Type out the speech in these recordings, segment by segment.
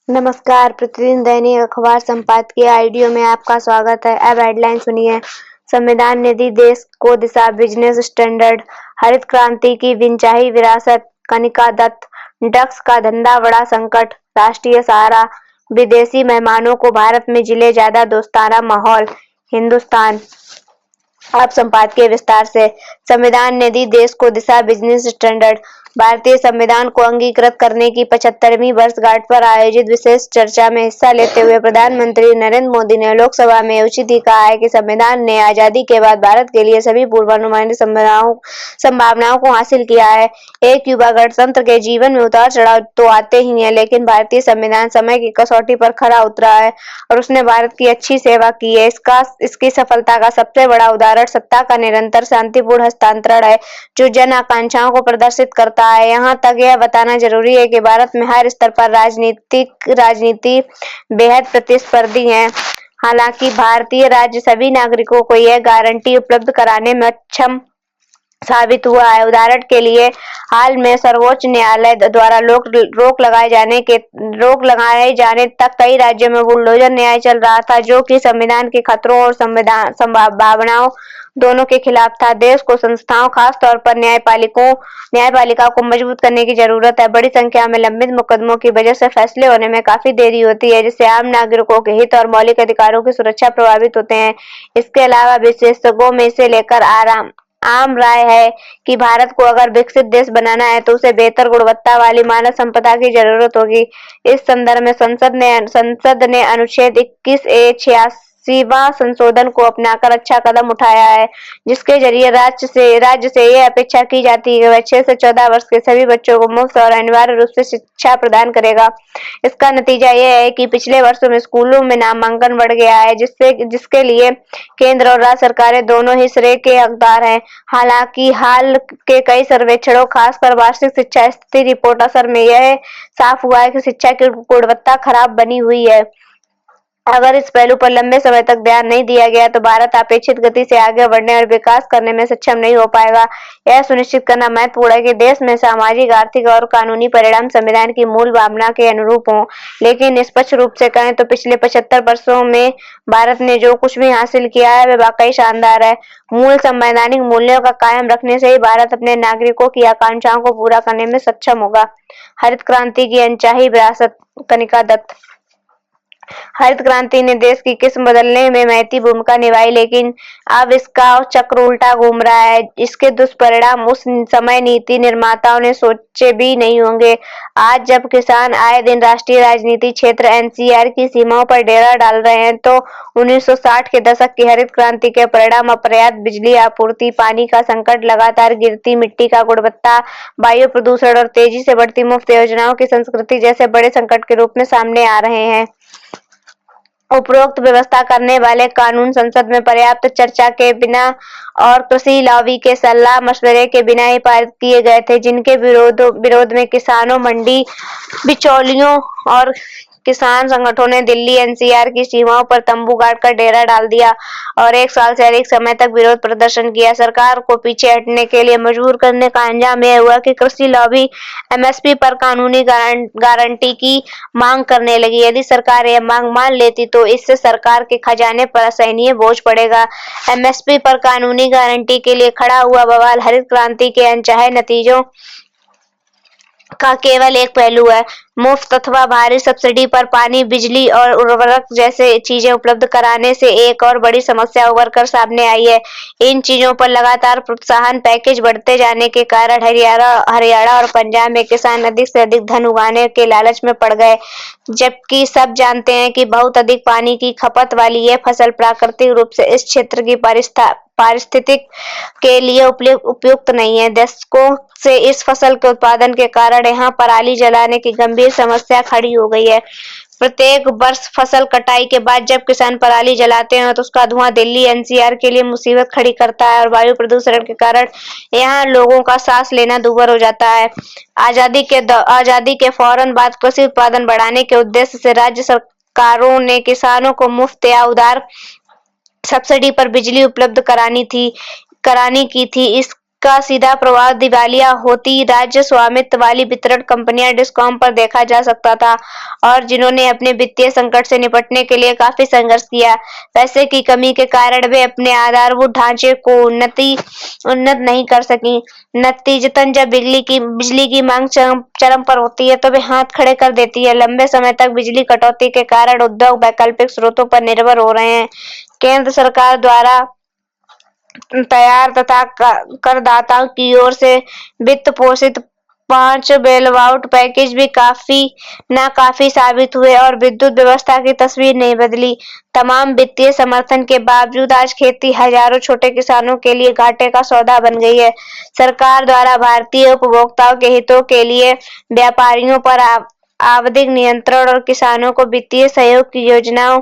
नमस्कार। प्रतिदिन दैनिक अखबार संपादकीय आइडियो में आपका स्वागत है। अब हेडलाइन सुनिए। संविधान निधि देश को दिशा, बिजनेस स्टैंडर्ड, हरित क्रांति की बिनचाही विरासत, कनिका दत्त, ड्रग्स का धंधा बड़ा संकट, राष्ट्रीय सहारा, विदेशी मेहमानों को भारत में जिले ज्यादा दोस्ताना माहौल, हिंदुस्तान। अब संपादकीय विस्तार से। संविधान निधि देश को दिशा, बिजनेस स्टैंडर्ड। भारतीय संविधान को अंगीकृत करने की 75वीं वर्षगांठ पर आयोजित विशेष चर्चा में हिस्सा लेते हुए प्रधानमंत्री नरेंद्र मोदी ने लोकसभा में उचित ही कहा है कि संविधान ने आजादी के बाद भारत के लिए सभी पूर्वानुमानित संभावनाओं को हासिल किया है। एक युवा गणतंत्र के जीवन में उतार चढ़ाव तो आते ही हैं, लेकिन भारतीय संविधान समय की कसौटी पर खरा उतरा है और उसने भारत की अच्छी सेवा की है। इसकी सफलता का सबसे बड़ा उदाहरण सत्ता का निरंतर शांतिपूर्ण हस्तांतरण है, जो जन आकांक्षाओं को प्रदर्शित करता है। यहाँ तक यह बताना जरूरी है कि भारत में हर स्तर पर राजनीति बेहद प्रतिस्पर्धी है। हालांकि भारतीय राज्य सभी नागरिकों को यह गारंटी उपलब्ध कराने में अक्षम साबित हुआ है। उदाहरण के लिए, हाल में सर्वोच्च न्यायालय द्वारा रोक लगाए जाने तक कई राज्यों में बुलडोजर न्याय चल रहा था, जो कि संविधान के खतरों और संभावनाओं दोनों के खिलाफ था। देश को संस्थाओं, खास तौर पर न्यायपालिका को मजबूत करने की जरूरत है। बड़ी संख्या में लंबित मुकदमों की वजह से फैसले होने में काफी देरी होती है, जिससे आम नागरिकों के हित और मौलिक अधिकारों की सुरक्षा प्रभावित होते हैं। इसके अलावा विशेषज्ञों में से लेकर आम राय है कि भारत को अगर विकसित देश बनाना है तो उसे बेहतर गुणवत्ता वाली मानव संपदा की जरूरत होगी। इस संदर्भ में संसद ने अनुच्छेद 21A 86वां संशोधन को अपनाकर अच्छा कदम उठाया है, जिसके जरिए राज्य से यह अपेक्षा की जाती है कि वह 6 से 14 वर्ष के सभी बच्चों को मुफ्त और अनिवार्य रूप से शिक्षा प्रदान करेगा। इसका नतीजा यह है कि पिछले वर्षों में स्कूलों में नामांकन बढ़ गया है, जिसके लिए केंद्र और राज्य सरकारें दोनों ही श्रेय के हकदार हैं। हालांकि हाल के कई सर्वेक्षणों, खासकर वार्षिक शिक्षा स्थिति रिपोर्ट असर में यह साफ हुआ है कि शिक्षा की गुणवत्ता खराब बनी हुई है। अगर इस पहलू पर लंबे समय तक ध्यान नहीं दिया गया तो भारत अपेक्षित गति से आगे बढ़ने और विकास करने में सक्षम नहीं हो पाएगा। यह सुनिश्चित करना महत्वपूर्ण है कि देश में सामाजिक, आर्थिक और कानूनी परिणाम संविधान की मूल भावना के अनुरूप हों। लेकिन निष्पक्ष रूप से कहें तो पिछले 75 वर्षों में भारत ने जो कुछ भी हासिल किया है वह वाकई शानदार है। मूल संवैधानिक मूल्यों का कायम रखने से ही भारत अपने नागरिकों की आकांक्षाओं को पूरा करने में सक्षम होगा। हरित क्रांति की अनचाही विरासत, कनिका दत्त। हरित क्रांति ने देश की किस्म बदलने में महती भूमिका निभाई, लेकिन अब इसका चक्र उल्टा घूम रहा है। इसके दुष्परिणाम उस समय नीति निर्माताओं ने सोचे भी नहीं होंगे। आज जब किसान आए दिन राष्ट्रीय राजनीति क्षेत्र NCR की सीमाओं पर डेरा डाल रहे हैं, तो 1960 के दशक की हरित क्रांति के परिणाम अपर्याप्त बिजली आपूर्ति, पानी का संकट, लगातार गिरती मिट्टी का गुणवत्ता, वायु प्रदूषण और तेजी से बढ़ती मुफ्त योजनाओं की संस्कृति जैसे बड़े संकट के रूप में सामने आ रहे हैं। उपरोक्त व्यवस्था करने वाले कानून संसद में पर्याप्त चर्चा के बिना और कृषि लॉबी के सलाह मशवरे के बिना ही पारित किए गए थे, जिनके विरोध में किसानों, मंडी बिचौलियों और किसान संगठनों ने दिल्ली NCR की सीमाओं पर तंबू गाड़कर डेरा डाल दिया और 1 साल से अधिक समय तक विरोध प्रदर्शन किया। सरकार को पीछे हटने के लिए मजबूर करने का अंजाम यह हुआ कि कृषि लॉबी MSP पर कानूनी गारंटी की मांग करने लगी। यदि सरकार यह मांग मान लेती तो इससे सरकार के खजाने पर असहनीय बोझ पड़ेगा। MSP पर कानूनी गारंटी के लिए खड़ा हुआ बवाल हरित क्रांति के अनचाहे नतीजों का केवल एक पहलू है। मुफ्त अथवा भारी सब्सिडी पर पानी, बिजली और उर्वरक जैसे चीजें उपलब्ध कराने से एक और बड़ी समस्या उभर कर सामने आई है। इन चीजों पर लगातार प्रोत्साहन पैकेज बढ़ते जाने के कारण हरियाणा और पंजाब में किसान अधिक से अधिक धन उगाने के लालच में पड़ गए, जबकि सब जानते हैं कि बहुत अधिक पानी की खपत वाली यह फसल प्राकृतिक रूप से इस क्षेत्र की पारिस्थितिक के लिए उपयुक्त नहीं है। दशकों से इस फसल के उत्पादन के कारण यहाँ पराली जलाने की गंभीर समस्या खड़ी हो गई है। प्रत्येक वर्ष फसल कटाई के बाद जब किसान पराली जलाते हैं तो उसका धुआं दिल्ली NCR के लिए मुसीबत खड़ी करता है और वायु प्रदूषण के कारण यहाँ लोगों का सांस लेना दूभर हो जाता है। आजादी के फौरन बाद कृषि उत्पादन बढ़ाने के उद्देश्य से राज्य सरकारों ने किसानों को मुफ्त या उदार सब्सिडी पर बिजली उपलब्ध करानी की थी। इस का सीधा प्रभाव दिवालिया होती राज्य स्वामित्व वाली वितरण कंपनियां डिस्कॉम पर देखा जा सकता था और जिन्होंने अपने वित्तीय संकट से निपटने के लिए काफी संघर्ष किया। पैसे की कमी के कारण वे अपने आधारभूत ढांचे को उन्नत नहीं कर सकी। नतीजतन जब बिजली की मांग चरम पर होती है तो वे हाथ खड़े कर देती है। लंबे समय तक बिजली कटौती के कारण उद्योग वैकल्पिक स्रोतों पर निर्भर हो रहे हैं। केंद्र सरकार द्वारा तैयार तथा करदाताओं की ओर से वित्त पोषित 5 बेलआउट पैकेज भी काफी साबित हुए और विद्युत व्यवस्था की तस्वीर नहीं बदली। तमाम वित्तीय समर्थन के बावजूद आज खेती हजारों छोटे किसानों के लिए घाटे का सौदा बन गई है। सरकार द्वारा भारतीय उपभोक्ताओं के हितों के लिए व्यापारियों पर आवधिक नियंत्रण और किसानों को वित्तीय सहयोग की योजनाओं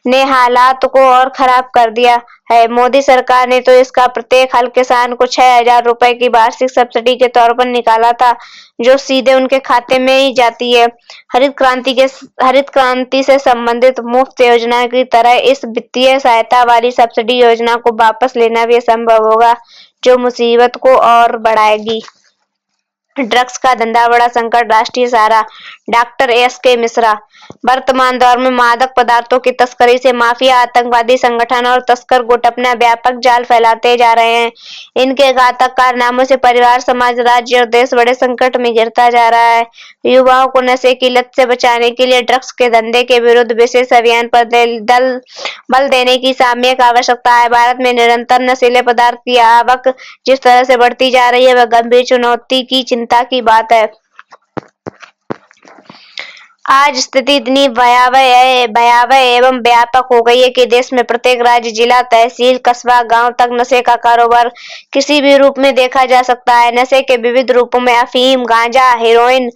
ने हालात को और खराब कर दिया है। मोदी सरकार ने तो इसका प्रत्येक हल किसान को 6,000 रुपए की वार्षिक सब्सिडी के तौर पर निकाला था, जो सीधे उनके खाते में ही जाती है। हरित क्रांति से संबंधित मुफ्त योजना की तरह इस वित्तीय सहायता वाली सब्सिडी योजना को वापस लेना भी असंभव होगा, जो मुसीबत को और बढ़ाएगी। ड्रग्स का धंधा बड़ा संकट, राष्ट्रीय सहारा। Doctor S K. मिश्रा। वर्तमान दौर में मादक पदार्थों की तस्करी से माफिया, आतंकवादी संगठन और तस्कर गुट अपना व्यापक जाल फैलाते जा रहे हैं। इनके घातक कारनामों से परिवार, समाज, राज्य और देश बड़े संकट में गिरता जा रहा है। युवाओं को नशे की लत से बचाने के लिए ड्रग्स के धंधे के विरुद्ध विशेष अभियान पर बल देने की सामयिक आवश्यकता है। भारत में निरंतर नशीले पदार्थ की आवक जिस तरह से बढ़ती जा रही है, वह गंभीर चुनौती की चिंता की बात है। आज स्थिति इतनी भयावह एवं व्यापक हो गई है कि देश में प्रत्येक राज्य, जिला, तहसील, कस्बा, गांव तक नशे का कारोबार किसी भी रूप में देखा जा सकता है। नशे के विविध रूपों में अफीम, गांजा, हेरोइन,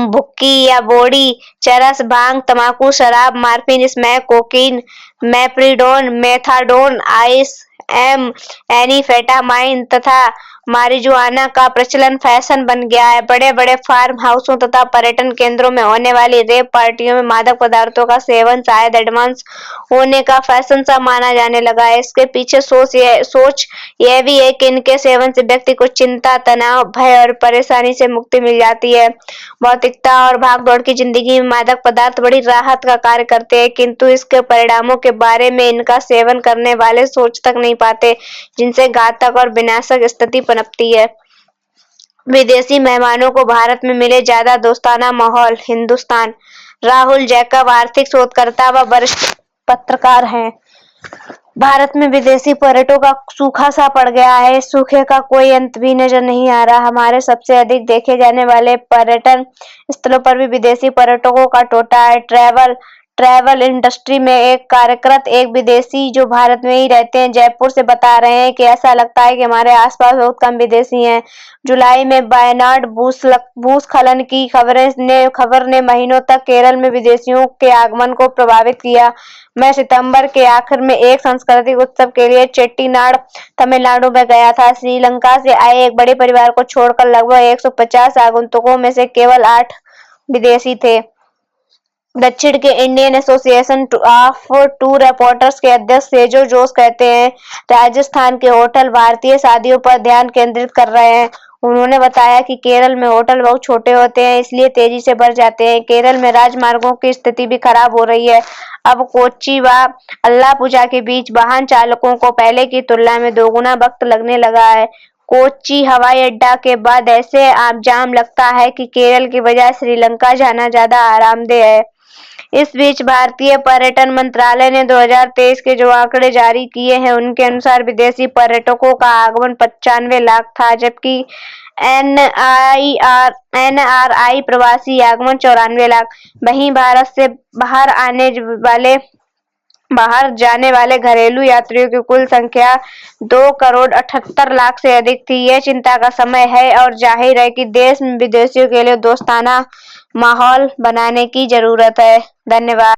भुक्की या बोड़ी, चरस, भांग, तंबाकू, शराब, morphine, smack, cocaine, meperidine, methadone, ice, amphetamine तथा मारिजुआना का प्रचलन फैशन बन गया है। बड़े-बड़े फार्म हाउसों तथा पर्यटन केंद्रों में होने वाली रेव पार्टियों में मादक पदार्थों का सेवन शायद एडवांस होने का फैशन सा माना जाने लगा है। इसके पीछे सोच यह भी है कि इनके सेवन से व्यक्ति को चिंता, तनाव, भय और परेशानी से मुक्ति मिल जाती है। भौतिकता और भागदौड़ की जिंदगी में मादक पदार्थ बड़ी राहत का कार्य करते हैं, किंतु इसके परिणामों के बारे में इनका सेवन करने वाले सोच तक नहीं पाते, जिनसे घातक और विनाशक स्थिति पनपती है। विदेशी मेहमानों को भारत में मिले ज्यादा दोस्ताना माहौल। हिंदुस्तान। राहुल जैकब आर्थिक शोधकर्ता व वरिष्ठ पत्रकार हैं। भारत में विदेशी पर्यटकों का सूखा सा पड़ गया है। इस सूखे का कोई अंत भी नजर नहीं आ रहा। हमारे सबसे अधिक देखे जाने वाले पर्यटन स्थलों पर भी विदेशी पर्यटकों का टोटा है। ट्रैवल इंडस्ट्री में एक कार्यरत एक विदेशी जो भारत में ही रहते हैं, जयपुर से बता रहे हैं कि ऐसा लगता है कि हमारे आसपास बहुत कम विदेशी हैं। जुलाई में वायनाड भूस्खलन की खबर ने महीनों तक केरल में विदेशियों के आगमन को प्रभावित किया। मैं सितंबर के आखिर में एक सांस्कृतिक उत्सव के लिए चेट्टीनाड, तमिलनाडु में गया था। श्रीलंका से आए एक बड़े परिवार को छोड़कर लगभग 150 आगंतुकों में से केवल 8 विदेशी थे। दक्षिण के Indian association of tour operators के अध्यक्ष सेजो जोश कहते हैं, राजस्थान के होटल भारतीय शादियों पर ध्यान केंद्रित कर रहे हैं। उन्होंने बताया कि केरल में होटल बहुत छोटे होते हैं, इसलिए तेजी से बढ़ जाते हैं। केरल में राजमार्गों की स्थिति भी खराब हो रही है। अब कोच्चि व अल्लापुझा के बीच वाहन चालकों को पहले की तुलना में दोगुना वक्त लगने लगा है। कोच्चि हवाई अड्डा के बाद ऐसे जाम लगता है कि केरल की बजाय श्रीलंका जाना ज्यादा आरामदेह है। इस बीच भारतीय पर्यटन मंत्रालय ने 2023 के जो आंकड़े जारी किए हैं, उनके अनुसार विदेशी पर्यटकों का आगमन 95 लाख था, जबकि एनआरआई प्रवासी आगमन 94 लाख। वहीं भारत से बाहर जाने वाले घरेलू यात्रियों की कुल संख्या 2,78,00,000 से अधिक थी। यह चिंता का समय है और जाहिर है कि देश में विदेशियों के लिए दोस्ताना माहौल बनाने की जरूरत है। धन्यवाद।